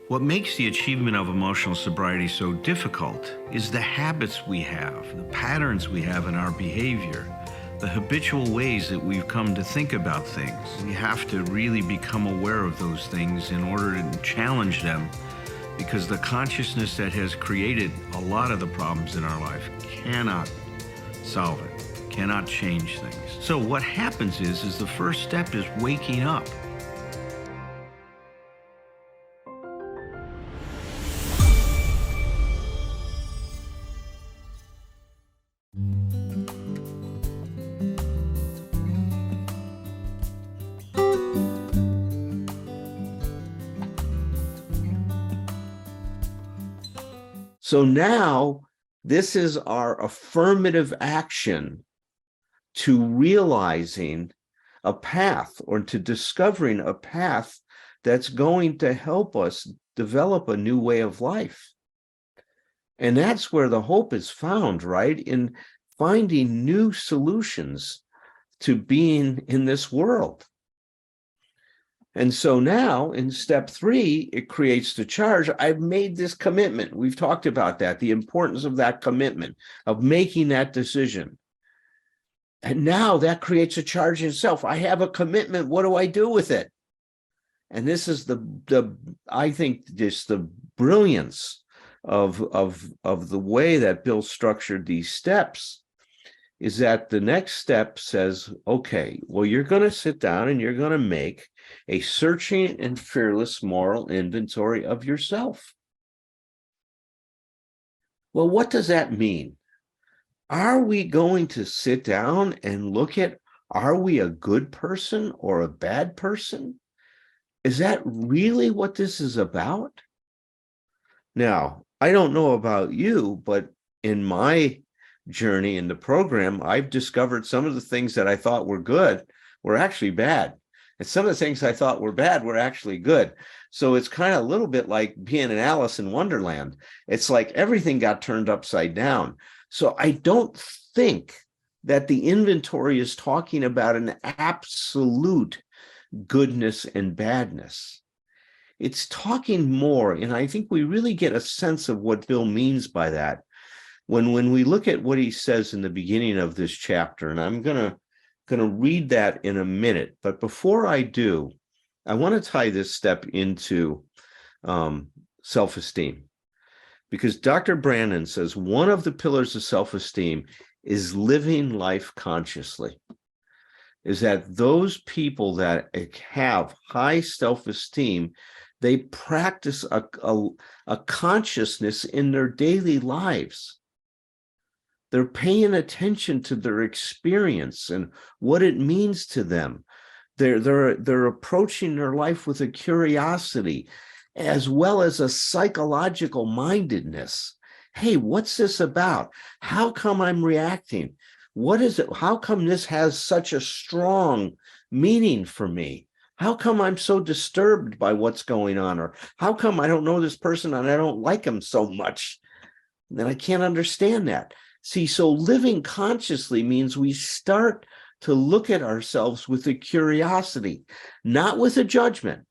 What makes the achievement of emotional sobriety so difficult is the habits we have, the patterns we have in our behavior, the habitual ways that we've come to think about things. We have to really become aware of those things in order to challenge them, because the consciousness that has created a lot of the problems in our life cannot solve it, cannot change things. So what happens is the first step is waking up. So now this is our affirmative action to realizing a path, or to discovering a path that's going to help us develop a new way of life. And that's where the hope is found, right? In finding new solutions to being in this world. And so now in step 3, it creates the charge. I've made this commitment. We've talked about that, the importance of that commitment, of making that decision. And now that creates a charge in self. I have a commitment. What do I do with it? And this is I think just the brilliance of the way that Bill structured these steps, is that the next step says, okay, well, you're going to sit down and you're going to make a searching and fearless moral inventory of yourself. Well, what does that mean? Are we going to sit down and look at, are we a good person or a bad person? Is that really what this is about? Now, I don't know about you, but in my journey in the program, I've discovered some of the things that I thought were good were actually bad. And some of the things I thought were bad were actually good. So it's kind of a little bit like being in Alice in Wonderland. It's like everything got turned upside down. So I don't think that the inventory is talking about an absolute goodness and badness. It's talking more, and I think we really get a sense of what Bill means by that when we look at what he says in the beginning of this chapter. And I'm going to read that in a minute. But before I do, I want to tie this step into self-esteem. Because Dr. Brandon says one of the pillars of self-esteem is living life consciously. Is that those people that have high self-esteem, they practice a consciousness in their daily lives. They're paying attention to their experience and what it means to them. They're approaching their life with a curiosity, as well as a psychological mindedness. Hey, what's this about? How come I'm reacting? What is it? How come this has such a strong meaning for me? How come I'm so disturbed by what's going on? Or how come I don't know this person and I don't like him so much? Then I can't understand that. See, so living consciously means we start to look at ourselves with a curiosity, not with a judgment.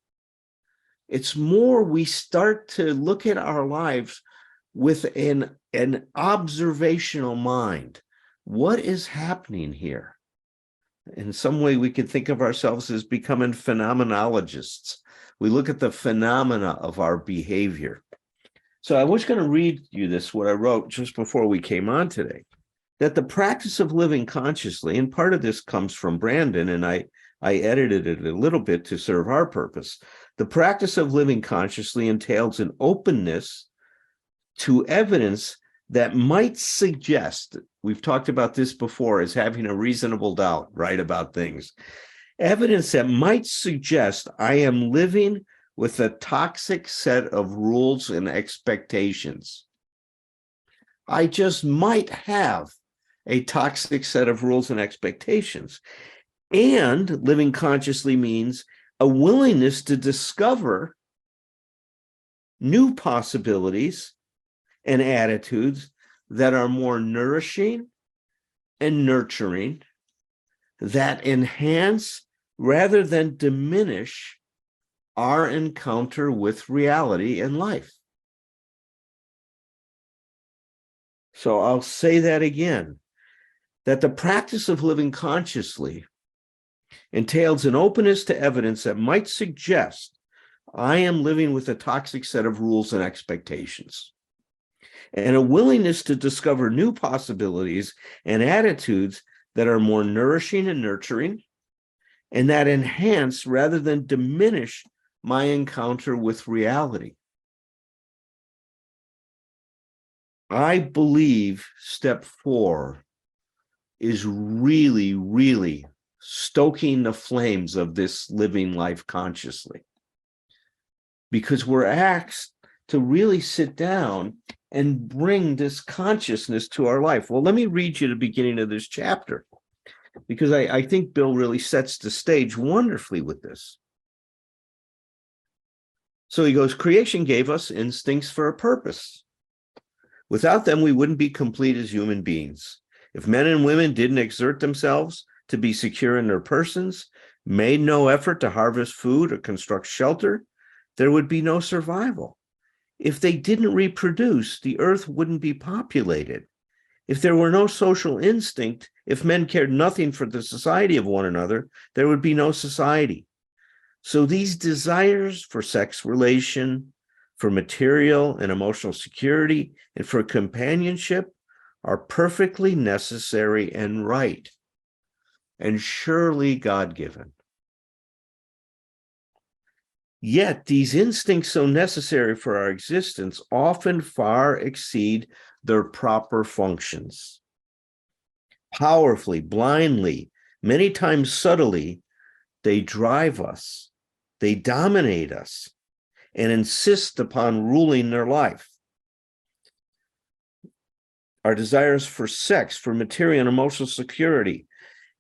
It's more we start to look at our lives with an observational mind. What is happening here? In some way, we could think of ourselves as becoming phenomenologists. We look at the phenomena of our behavior. So I was going to read you what I wrote just before we came on today, that the practice of living consciously, and part of this comes from Brandon, and I edited it a little bit to serve our purpose. The practice of living consciously entails an openness to evidence that might suggest, we've talked about this before, as having a reasonable doubt, right, about things. Evidence that might suggest I am living with a toxic set of rules and expectations. I just might have a toxic set of rules and expectations. And living consciously means a willingness to discover new possibilities and attitudes that are more nourishing and nurturing, that enhance rather than diminish our encounter with reality and life. So I'll say that again, that the practice of living consciously entails an openness to evidence that might suggest I am living with a toxic set of rules and expectations, and a willingness to discover new possibilities and attitudes that are more nourishing and nurturing, and that enhance rather than diminish my encounter with reality. I believe step 4 is really, really stoking the flames of this living life consciously, because we're asked to really sit down and bring this consciousness to our life. Well, let me read you the beginning of this chapter, because I think Bill really sets the stage wonderfully with this. So he goes, creation gave us instincts for a purpose. Without them, we wouldn't be complete as human beings. If men and women didn't exert themselves to be secure in their persons, made no effort to harvest food or construct shelter, there would be no survival. If they didn't reproduce, the earth wouldn't be populated. If there were no social instinct, if men cared nothing for the society of one another, there would be no society. So these desires for sex relation, for material and emotional security, and for companionship are perfectly necessary and right, and surely God-given. Yet these instincts so necessary for our existence often far exceed their proper functions. Powerfully, blindly, many times subtly, they drive us, they dominate us, and insist upon ruling their life. Our desires for sex, for material and emotional security,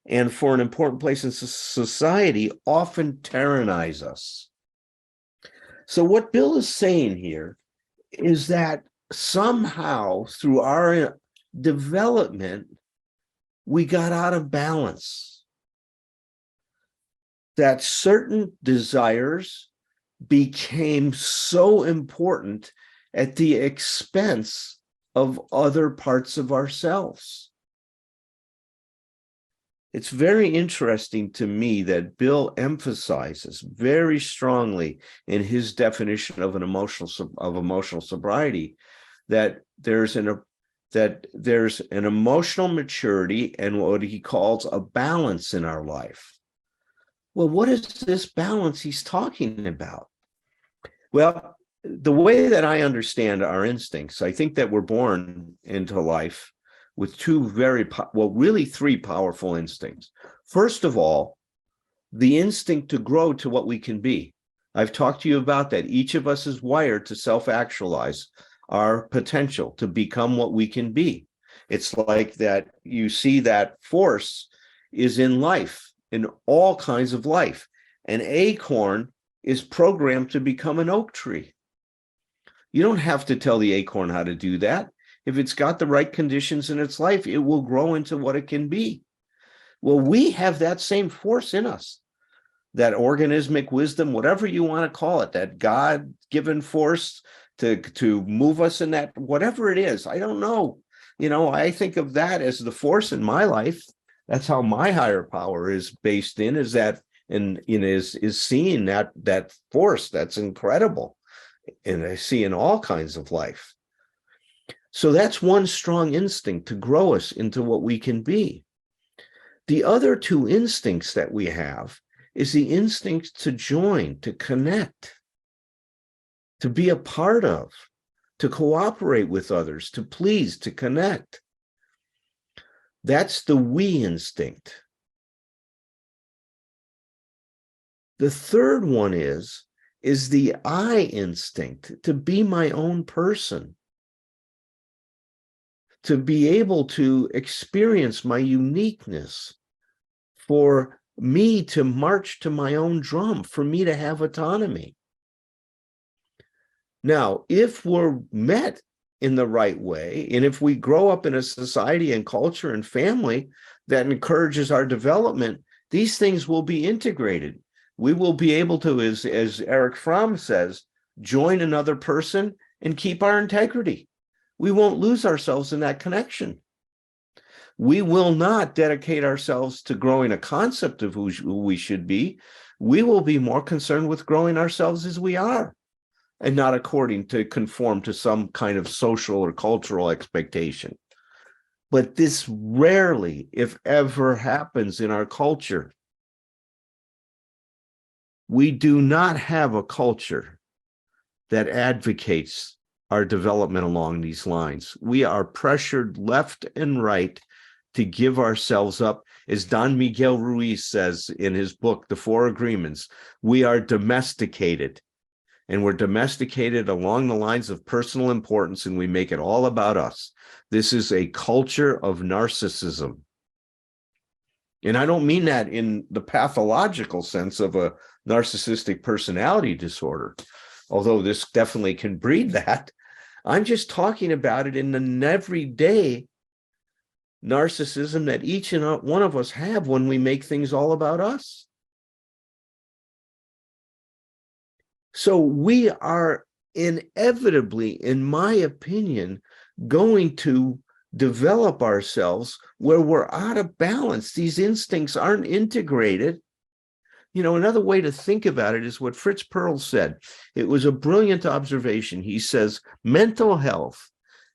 and for an important place in society often tyrannize us. So what Bill is saying here is that somehow through our development, we got out of balance. That certain desires became so important at the expense of other parts of ourselves. It's very interesting to me that Bill emphasizes very strongly in his definition of emotional sobriety that there's an emotional maturity and what he calls a balance in our life. Well, what is this balance he's talking about? Well, the way that I understand our instincts, I think that we're born into life with really three powerful instincts. First of all, the instinct to grow to what we can be. I've talked to you about that. Each of us is wired to self-actualize our potential to become what we can be. It's like that you see that force is in life, in all kinds of life. An acorn is programmed to become an oak tree. You don't have to tell the acorn how to do that. If it's got the right conditions in its life, it will grow into what it can be. Well, we have that same force in us, that organismic wisdom, whatever you want to call it, that God-given force to move us in that, whatever it is, I don't know. I think of that as the force in my life. That's how my higher power is based in, is that, and is seeing that force that's incredible, and I see in all kinds of life. So that's one strong instinct to grow us into what we can be. The other two instincts that we have is the instinct to join, to connect, to be a part of, to cooperate with others, to please, to connect. That's the we instinct. The third one is the I instinct, to be my own person, to be able to experience my uniqueness, for me to march to my own drum, for me to have autonomy. Now, if we're met in the right way, and if we grow up in a society and culture and family that encourages our development, these things will be integrated. We will be able to, as Eric Fromm says, join another person and keep our integrity. We won't lose ourselves in that connection. We will not dedicate ourselves to growing a concept of who we should be. We will be more concerned with growing ourselves as we are, and not according to conform to some kind of social or cultural expectation. But this rarely, if ever, happens in our culture. We do not have a culture that advocates our development along these lines. We are pressured left and right to give ourselves up. As Don Miguel Ruiz says in his book, The Four Agreements, we are domesticated. And we're domesticated along the lines of personal importance, and we make it all about us. This is a culture of narcissism. And I don't mean that in the pathological sense of a narcissistic personality disorder, although this definitely can breed that. I'm just talking about it in an everyday narcissism that each and one of us have when we make things all about us. So we are inevitably, in my opinion, going to develop ourselves where we're out of balance. These instincts aren't integrated. You know, another way to think about it is what Fritz Perls said. It was a brilliant observation. He says, mental health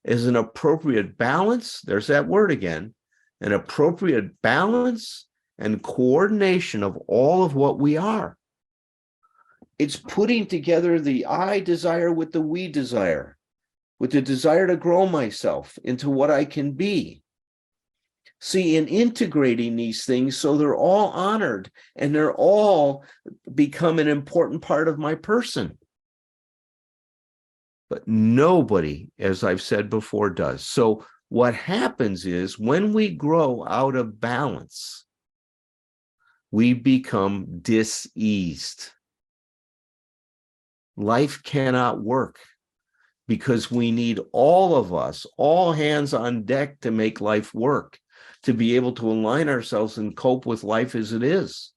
is an appropriate balance. There's that word again, an appropriate balance and coordination of all of what we are. It's putting together the I desire with the we desire, with the desire to grow myself into what I can be. See, in integrating these things so they're all honored and they're all become an important part of my person. But nobody, as I've said before, does. So what happens is when we grow out of balance, we become diseased. Life cannot work because we need all of us, all hands on deck to make life work, to be able to align ourselves and cope with life as it is.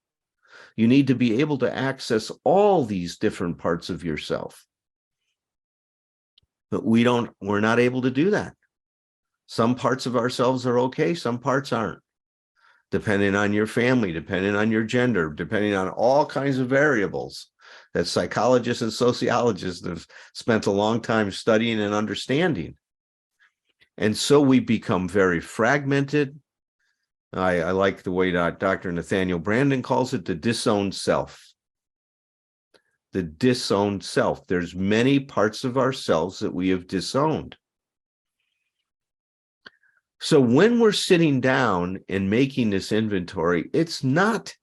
You need to be able to access all these different parts of yourself. But we're not able to do that. Some parts of ourselves are okay, some parts aren't, depending on your family, depending on your gender, depending on all kinds of variables that psychologists and sociologists have spent a long time studying and understanding. And so we become very fragmented. I like the way that Dr. Nathaniel Branden calls it, the disowned self. The disowned self. There's many parts of ourselves that we have disowned. So when we're sitting down and making this inventory, it's not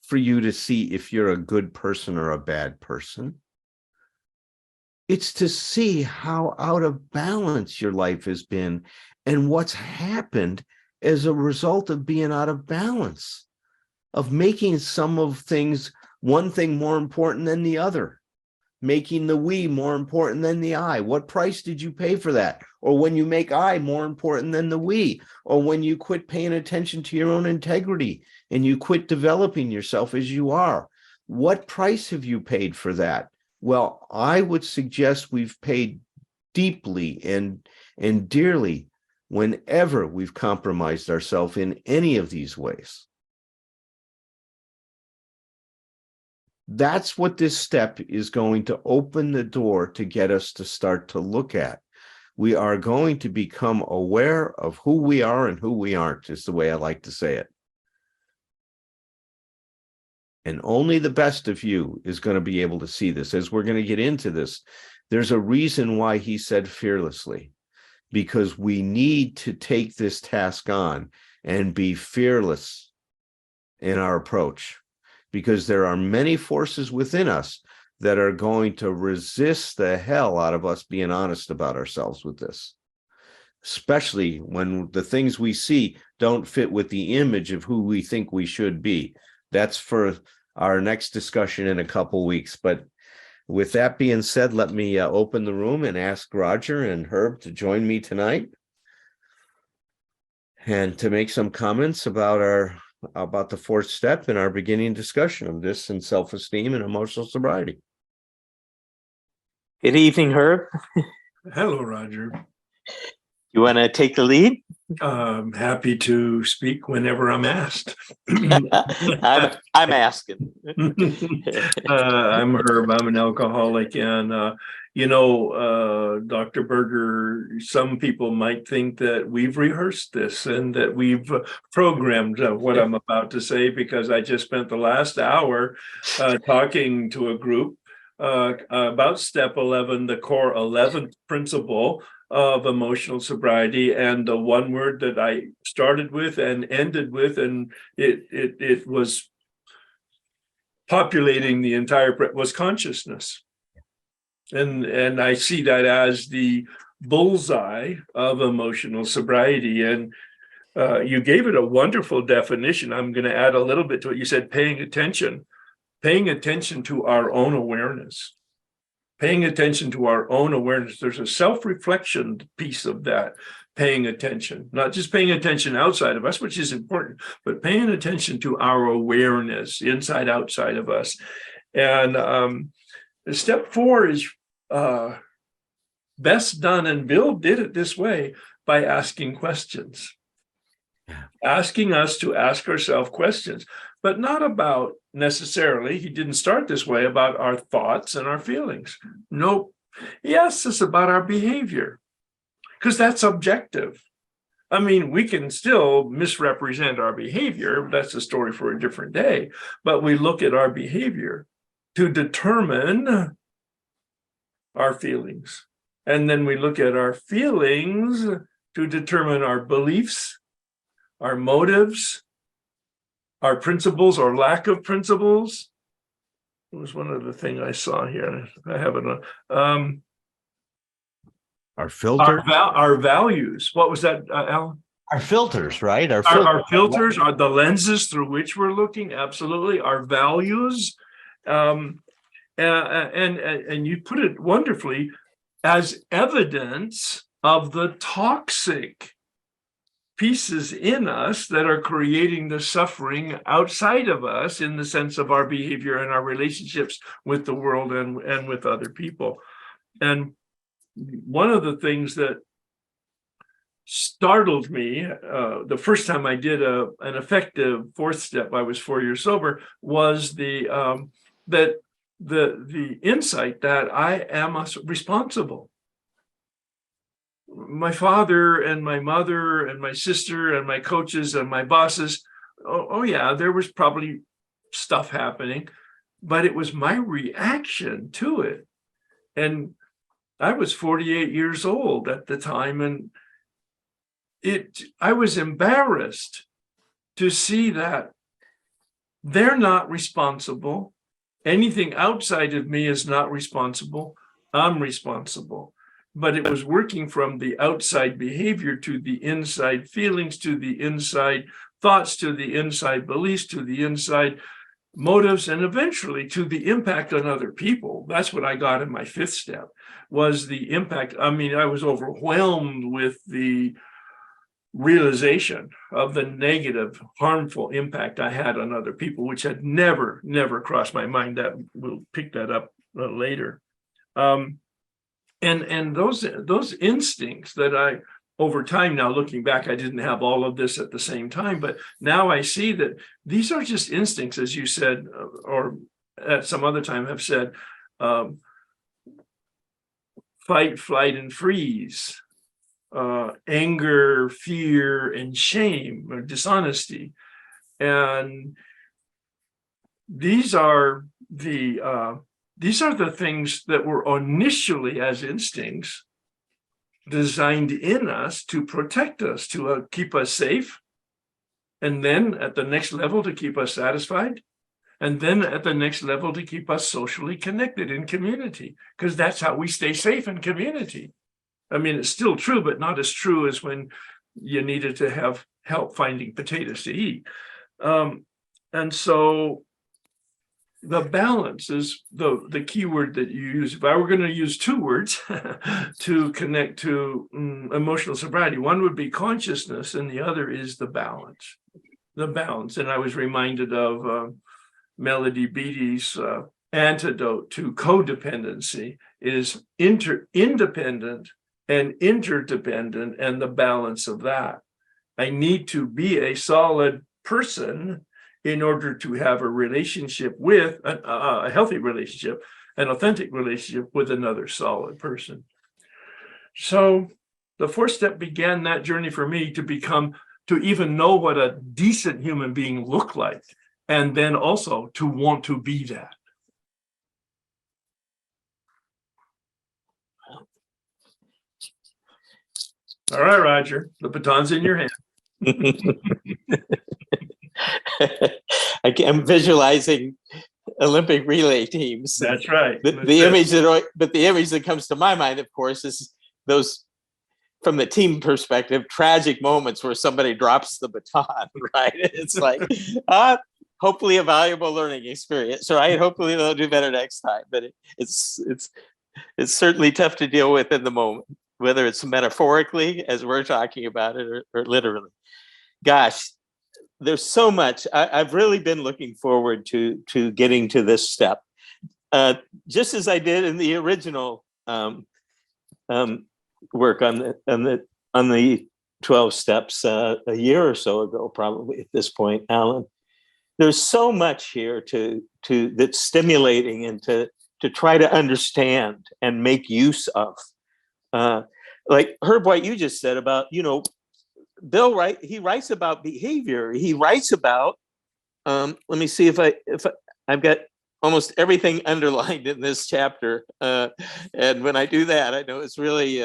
for you to see if you're a good person or a bad person. It's to see how out of balance your life has been and what's happened as a result of being out of balance, of making some of things, one thing more important than the other, making the we more important than the I. What price did you pay for that? Or when you make I more important than the we, or when you quit paying attention to your own integrity and you quit developing yourself as you are. What price have you paid for that? Well, I would suggest we've paid deeply and dearly whenever we've compromised ourselves in any of these ways. That's what this step is going to open the door to get us to start to look at. We are going to become aware of who we are and who we aren't, is the way I like to say it. And only the best of you is going to be able to see this. As we're going to get into this, there's a reason why he said fearlessly, because we need to take this task on and be fearless in our approach, because there are many forces within us that are going to resist the hell out of us being honest about ourselves with this, especially when the things we see don't fit with the image of who we think we should be. That's for our next discussion in a couple weeks. But with that being said, let me open the room and ask Roger and Herb to join me tonight and to make some comments about our about the fourth step in our beginning discussion of this and self-esteem and emotional sobriety. Good evening, Herb. Hello, Roger. You want to take the lead? Happy to speak whenever I'm asked. I'm asking. I'm Herb. I'm an alcoholic, and Dr. Berger. Some people might think that we've rehearsed this and that we've programmed what I'm about to say, because I just spent the last hour talking to a group about step 11, the core 11th principle of emotional sobriety, and the one word that I started with and ended with, and it was populating the entire was consciousness. And I see that as the bullseye of emotional sobriety. And you gave it a wonderful definition. I'm going to add a little bit to it. You said paying attention to our own awareness. Paying attention to our own awareness. There's a self-reflection piece of that, paying attention, not just paying attention outside of us, which is important, but paying attention to our awareness inside, outside of us. And step 4 is best done, and Bill did it this way, by asking questions. Asking us to ask ourselves questions, but not about necessarily, he didn't start this way, about our thoughts and our feelings. Nope. He asks us about our behavior, because that's objective. I mean, we can still misrepresent our behavior. That's a story for a different day. But we look at our behavior to determine our feelings. And then we look at our feelings to determine our beliefs, our motives, our principles or lack of principles. It was one other thing I saw here. I have it on. Our filter, our values. What was that, Alan? our filters, right? Our filters are the lenses through which we're looking. Absolutely, our values, and you put it wonderfully, as evidence of the toxic pieces in us that are creating the suffering outside of us, in the sense of our behavior and our relationships with the world and with other people. And one of the things that startled me the first time I did an effective fourth step, I was 4 years sober, was the insight that I am responsible. My father and my mother and my sister and my coaches and my bosses, oh yeah, there was probably stuff happening, but it was my reaction to it. And I was 48 years old at the time, and I was embarrassed to see that they're not responsible. Anything outside of me is not responsible. I'm responsible. But it was working from the outside behavior to the inside feelings, to the inside thoughts, to the inside beliefs, to the inside motives, and eventually to the impact on other people. That's what I got in my fifth step, was the impact. I mean, I was overwhelmed with the realization of the negative, harmful impact I had on other people, which had never crossed my mind. That we'll pick that up later. And those instincts that I, over time now looking back, I didn't have all of this at the same time, but now I see that these are just instincts, as you said, or at some other time have said, fight, flight, and freeze, anger, fear, and shame, or dishonesty. And these are the things that were initially, as instincts, designed in us to protect us, to keep us safe, and then at the next level to keep us satisfied, and then at the next level to keep us socially connected in community, because that's how we stay safe in community. I mean, it's still true, but not as true as when you needed to have help finding potatoes to eat. And so the balance is the key word that you use. If I were going to use two words to connect to emotional sobriety, one would be consciousness and the other is the balance. the balance. And I was reminded of Melody Beattie's antidote to codependency is independent and interdependent, and the balance of that. I need to be a solid person in order to have a relationship with a healthy relationship, an authentic relationship with another solid person. So the fourth step began that journey for me to even know what a decent human being looked like, and then also to want to be that. All right, Roger, the baton's in your hand. I'm visualizing Olympic relay teams. That's right. The image that comes to my mind, of course, is those, from the team perspective, tragic moments where somebody drops the baton, right? It's like, hopefully a valuable learning experience, right? Hopefully they'll do better next time. But it's certainly tough to deal with in the moment, whether it's metaphorically, as we're talking about it, or literally. Gosh, there's so much. I've really been looking forward to getting to this step, just as I did in the original work on the 12 steps a year or so ago, probably at this point, Alan. There's so much here to that's stimulating and to try to understand and make use of. Like Herb, what you just said about, Bill, he writes about behavior. He writes about, let me see if I've got almost everything underlined in this chapter. And when I do that, I know it's really,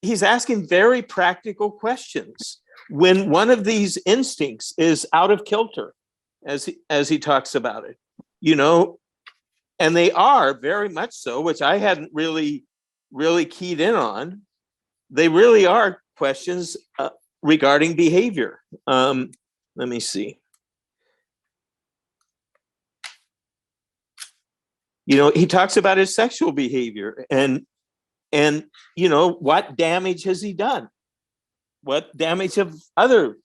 he's asking very practical questions when one of these instincts is out of kilter, as he talks about it, and they are very much so, which I hadn't really keyed in on. They really are questions regarding behavior. Let me see. He talks about his sexual behavior and what damage has he done? What damage have other,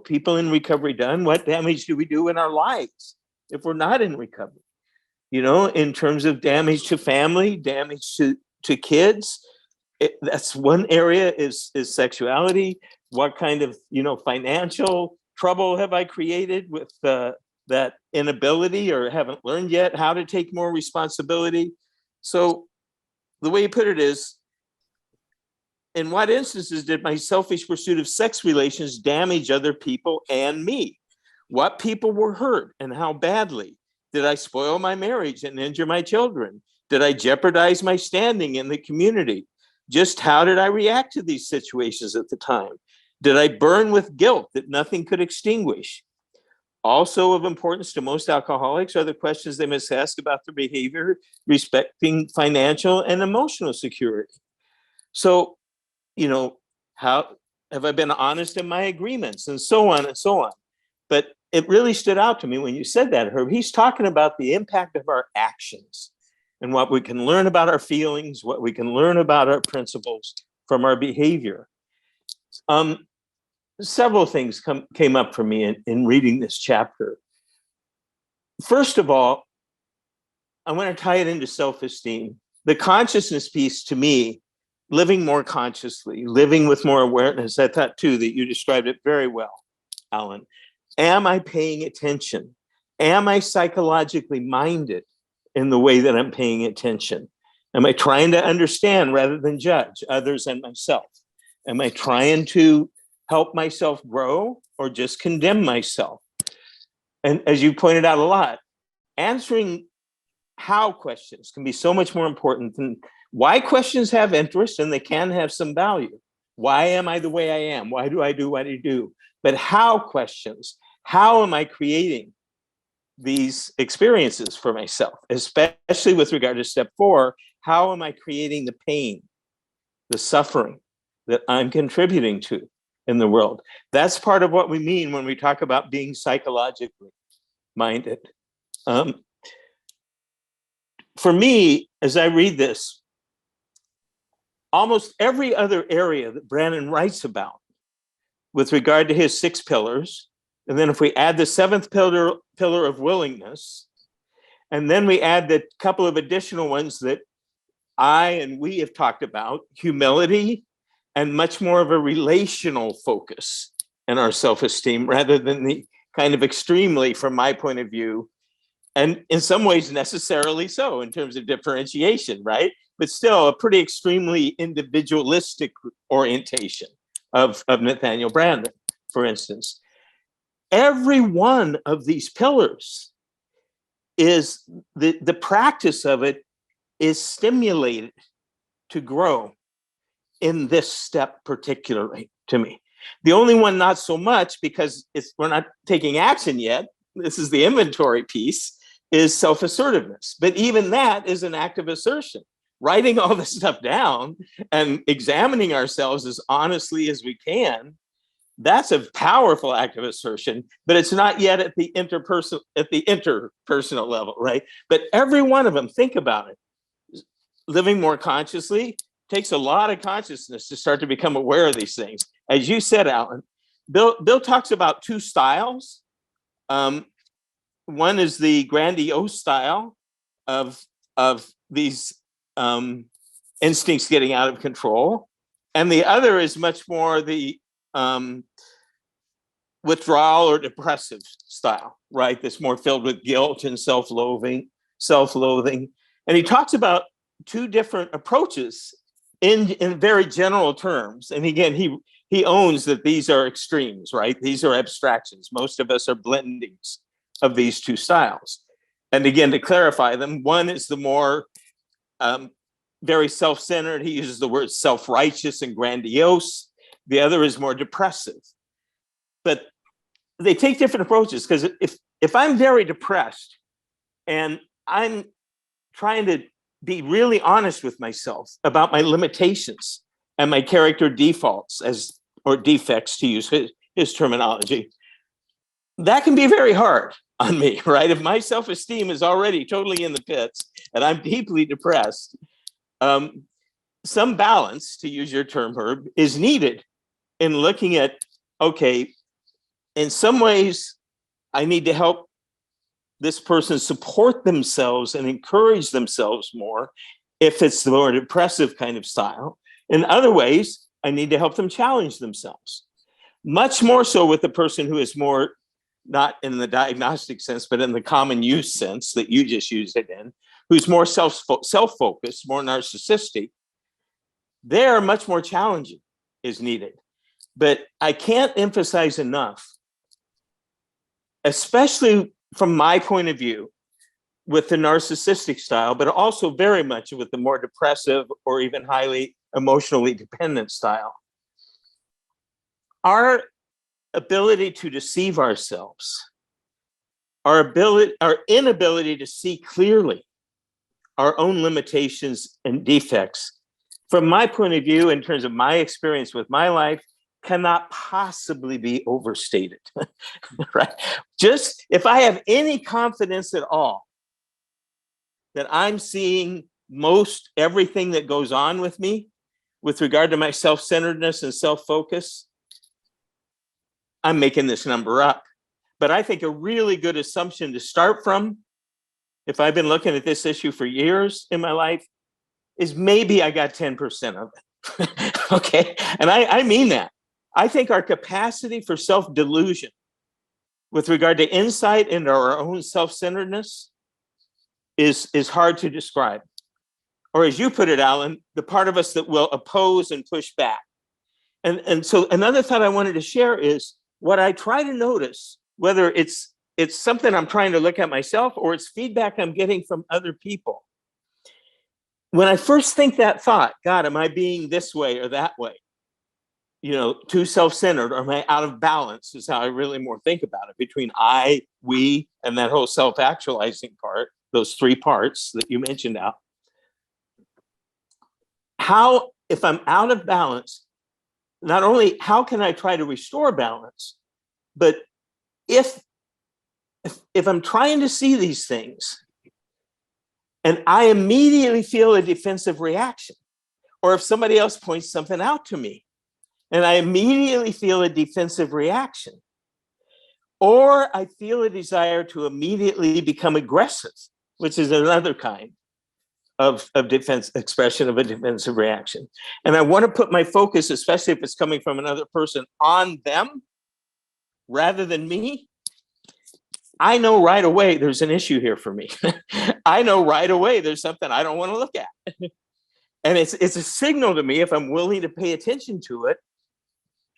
people in recovery done? What damage do we do in our lives if we're not in recovery? In terms of damage to family, damage to kids. That's one area is sexuality. What kind of, financial trouble have I created with that inability, or haven't learned yet how to take more responsibility? So the way you put it is, in what instances did my selfish pursuit of sex relations damage other people and me? What people were hurt and how badly? Did I spoil my marriage and injure my children? Did I jeopardize my standing in the community? Just how did I react to these situations at the time? Did I burn with guilt that nothing could extinguish? Also of importance to most alcoholics are the questions they must ask about their behavior respecting financial and emotional security. So, how have I been honest in my agreements, and so on and so on. But it really stood out to me when you said that, Herb. He's talking about the impact of our actions and what we can learn about our feelings, what we can learn about our principles from our behavior. Several things came up for me in reading this chapter. First of all, I want to tie it into self-esteem. The consciousness piece, to me, living more consciously, living with more awareness. I thought too that you described it very well, Alan. Am I paying attention? Am I psychologically minded in the way that I'm paying attention? Am I trying to understand rather than judge others and myself? Am I trying to help myself grow or just condemn myself? And as you pointed out a lot, answering how questions can be so much more important than why. Questions have interest and they can have some value. Why am I the way I am? Why do I do what I do? But how questions, how am I creating these experiences for myself, especially with regard to step 4, how am I creating the pain, the suffering that I'm contributing to in the world? That's part of what we mean when we talk about being psychologically minded. For me, as I read this, almost every other area that Brannon writes about with regard to his 6 pillars. And then if we add the 7th pillar of willingness, and then we add the couple of additional ones that I and we have talked about, humility and much more of a relational focus in our self-esteem rather than the kind of extremely, from my point of view, and in some ways necessarily so in terms of differentiation, right? But still a pretty extremely individualistic orientation of Nathaniel Branden, for instance. Every one of these pillars is the practice of it is stimulated to grow in this step particularly to me. The only one not so much, because we're not taking action yet, this is the inventory piece, is self-assertiveness. But even that is an act of assertion. Writing all this stuff down and examining ourselves as honestly as we can, that's a powerful act of assertion, but it's not yet at the interpersonal level, right? But every one of them, think about it. Living more consciously takes a lot of consciousness to start to become aware of these things. As you said, Alan, Bill talks about 2 styles. One is the grandiose style of these instincts getting out of control, and the other is much more the withdrawal or depressive style, right? That's more filled with guilt and self-loathing. And he talks about 2 different approaches in very general terms. And again, he owns that these are extremes, right? These are abstractions. Most of us are blendings of these 2 styles. And again, to clarify them, one is the more very self-centered. He uses the word self-righteous and grandiose. The other is more depressive. But they take different approaches, because if I'm very depressed and I'm trying to be really honest with myself about my limitations and my character defaults, or defects, to use his terminology, that can be very hard on me, right? If my self-esteem is already totally in the pits and I'm deeply depressed, some balance, to use your term, Herb, is needed in looking at, okay, in some ways, I need to help this person support themselves and encourage themselves more if it's the more depressive kind of style. In other ways, I need to help them challenge themselves. Much more so with the person who is more, not in the diagnostic sense, but in the common use sense that you just used it in, who's more self-focused, more narcissistic. There, much more challenging is needed. But I can't emphasize enough, especially from my point of view, with the narcissistic style, but also very much with the more depressive or even highly emotionally dependent style. Our ability to deceive ourselves, our inability to see clearly our own limitations and defects, from my point of view, in terms of my experience with my life, cannot possibly be overstated, right? Just if I have any confidence at all that I'm seeing most everything that goes on with me with regard to my self-centeredness and self-focus, I'm making this number up. But I think a really good assumption to start from, if I've been looking at this issue for years in my life, is maybe I got 10% of it. Okay, and I mean that. I think our capacity for self-delusion with regard to insight into our own self-centeredness is hard to describe. Or as you put it, Alan, the part of us that will oppose and push back. And so another thought I wanted to share is what I try to notice, whether it's something I'm trying to look at myself or it's feedback I'm getting from other people. When I first think that thought, God, am I being this way or that way? You know, too self-centered, or am I out of balance, is how I really more think about it, between I, we, and that whole self-actualizing part, those 3 parts that you mentioned out. How, if I'm out of balance, not only how can I try to restore balance, but if I'm trying to see these things and I immediately feel a defensive reaction, or if somebody else points something out to me and I immediately feel a defensive reaction. Or I feel a desire to immediately become aggressive, which is another kind of defense expression of a defensive reaction. And I want to put my focus, especially if it's coming from another person, on them rather than me. I know right away there's an issue here for me. I know right away there's something I don't want to look at. And it's a signal to me, if I'm willing to pay attention to it,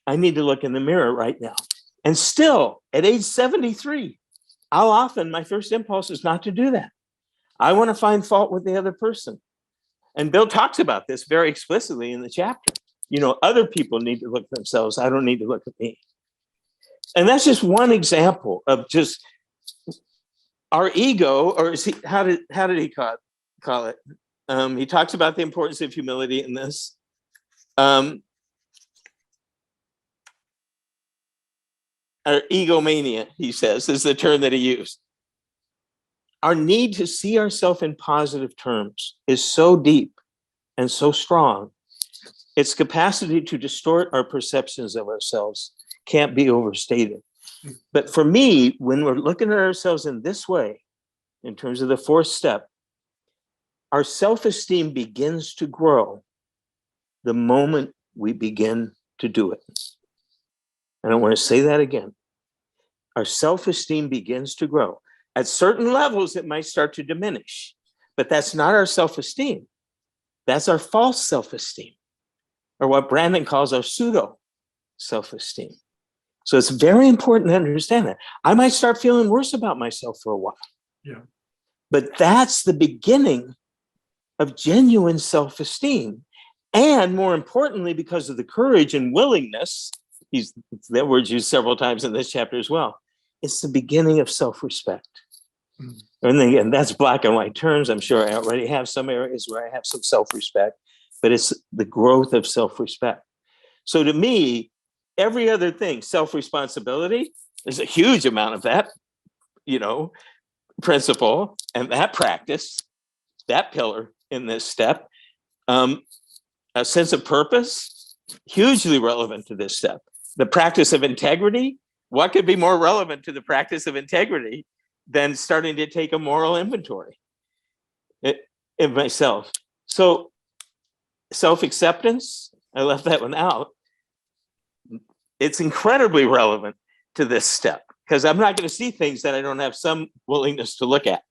I need to look in the mirror right now. And still, at age 73, how often my first impulse is not to do that. I want to find fault with the other person. And Bill talks about this very explicitly in the chapter. You know, other people need to look at themselves. I don't need to look at me. And that's just one example of just our ego, or is he, how did he call it? He talks about the importance of humility in this. Or egomania, he says, is the term that he used. Our need to see ourselves in positive terms is so deep and so strong. Its capacity to distort our perceptions of ourselves can't be overstated. But for me, when we're looking at ourselves in this way, in terms of the fourth step, our self-esteem begins to grow the moment we begin to do it. And I want to say that again. Our self-esteem begins to grow. At certain levels, it might start to diminish, but that's not our self-esteem. That's our false self-esteem, or what Brandon calls our pseudo self-esteem. So it's very important to understand that. I might start feeling worse about myself for a while. Yeah. But that's the beginning of genuine self-esteem. And more importantly, because of the courage and willingness, that word's used several times in this chapter as well, it's the beginning of self-respect. Mm. And then again, that's black and white terms. I'm sure I already have some areas where I have some self-respect, but it's the growth of self-respect. So to me, every other thing, self-responsibility, there's a huge amount of that, principle and that practice, that pillar in this step. A sense of purpose, hugely relevant to this step. The practice of integrity, what could be more relevant to the practice of integrity than starting to take a moral inventory in myself? So self-acceptance, I left that one out. It's incredibly relevant to this step, because I'm not going to see things that I don't have some willingness to look at,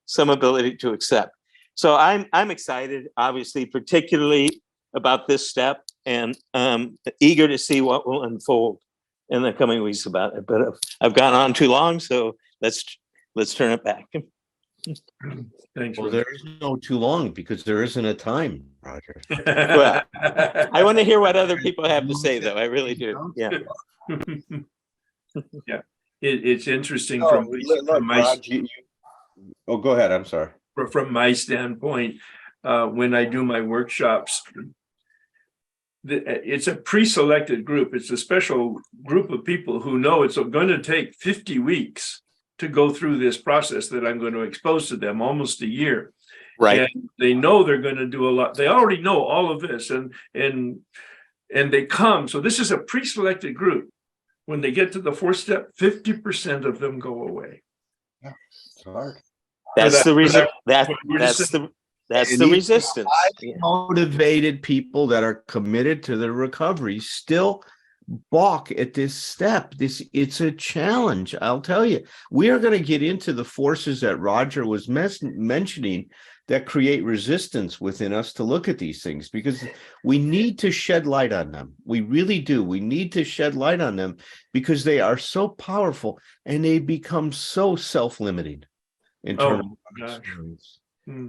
some ability to accept. So I'm excited, obviously, particularly about this step, and eager to see what will unfold in the coming weeks about it. But I've gone on too long, so let's turn it back. Thanks. Well, there is no too long, because there isn't a time, Roger. Well, I want to hear what other people have to say, though. I really do. Yeah. Yeah. It's interesting Oh, from my Roger, go ahead. I'm sorry. From my standpoint, when I do my workshops, it's a pre-selected group. It's a special group of people who know it's going to take 50 weeks to go through this process that I'm going to expose to them, almost a year. Right. And they know they're going to do a lot. They already know all of this, and they come. So this is a pre-selected group. When they get to the fourth step, 50% of them go away. Yeah, it's hard. That's the reason. That's the resistance. Motivated people that are committed to the recovery still balk at this step. It's a challenge. I'll tell you. We are going to get into the forces that Roger was mentioning that create resistance within us to look at these things, because we need to shed light on them. We really do. We need to shed light on them because they are so powerful and they become so self-limiting in terms of experience. Hmm.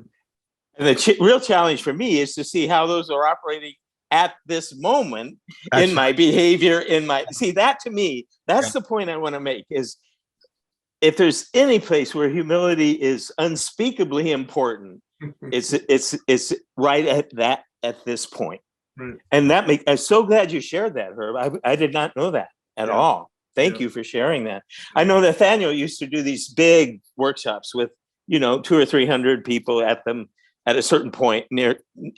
And the real challenge for me is to see how those are operating at this moment in my behavior, see, that to me, that's the point I want to make, is if there's any place where humility is unspeakably important, it's right at this point. Right. And I'm so glad you shared that, Herb. I did not know that at all. Thank you for sharing that. I know Nathaniel used to do these big workshops with, 200 or 300 people at them at a certain point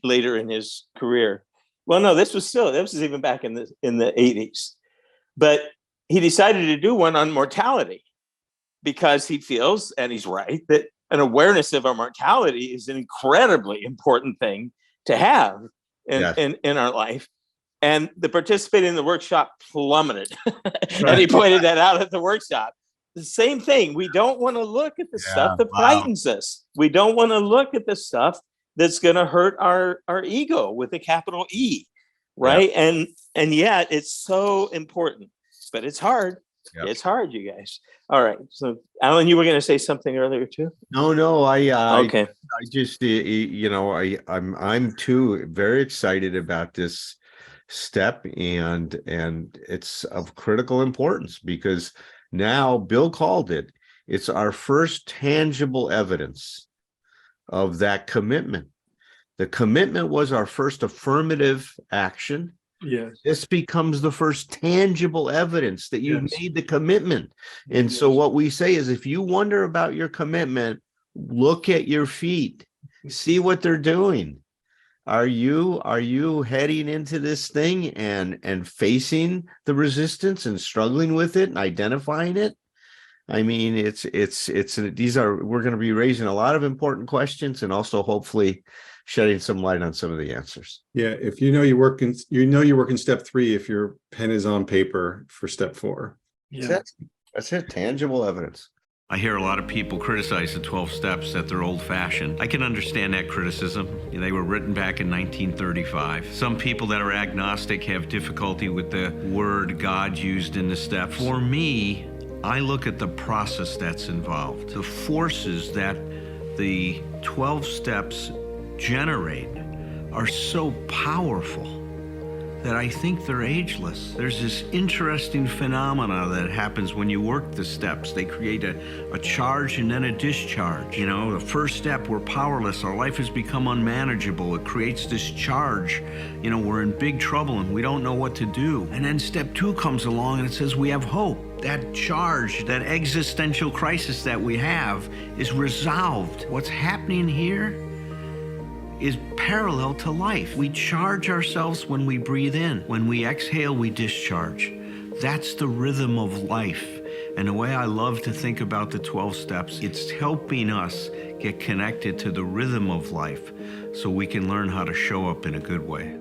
later in his career. Well, no, this was even back in the 80s. But he decided to do one on mortality because he feels, and he's right, that an awareness of our mortality is an incredibly important thing to have in our life. And the participant in the workshop plummeted. And he pointed that out at the workshop. The same thing. We don't want to look at the stuff that frightens us. We don't want to look at the stuff that's going to hurt our ego with a capital E. Right. Yeah. And yet it's so important, but it's hard. Yep. It's hard, you guys. All right. So, Alan, you were going to say something earlier too? No. Okay. I just, I'm too very excited about this step, and it's of critical importance because now Bill called it. It's our first tangible evidence of that commitment. The commitment was our first affirmative action. Yes. This becomes the first tangible evidence that you've made the commitment. And so what we say is, if you wonder about your commitment, look at your feet, see what they're doing. Are you heading into this thing and facing the resistance and struggling with it and identifying it? I mean, we're going to be raising a lot of important questions and also hopefully shedding some light on some of the answers. Yeah, if you work in step 3 if your pen is on paper for step 4. Yeah. That's it. Tangible evidence. I hear a lot of people criticize the 12 steps, that they're old-fashioned. I can understand that criticism. They were written back in 1935. Some people that are agnostic have difficulty with the word God used in the steps. For me, I look at the process that's involved, the forces that the 12 steps generate are so powerful that I think they're ageless. There's this interesting phenomena that happens when you work the steps. They create a charge and then a discharge. The first step, we're powerless. Our life has become unmanageable. It creates this charge. We're in big trouble and we don't know what to do. And then step 2 comes along and it says we have hope. That charge, that existential crisis that we have is resolved. What's happening here is parallel to life. We charge ourselves when we breathe in. When we exhale, we discharge. That's the rhythm of life. And the way I love to think about the 12 steps, it's helping us get connected to the rhythm of life so we can learn how to show up in a good way.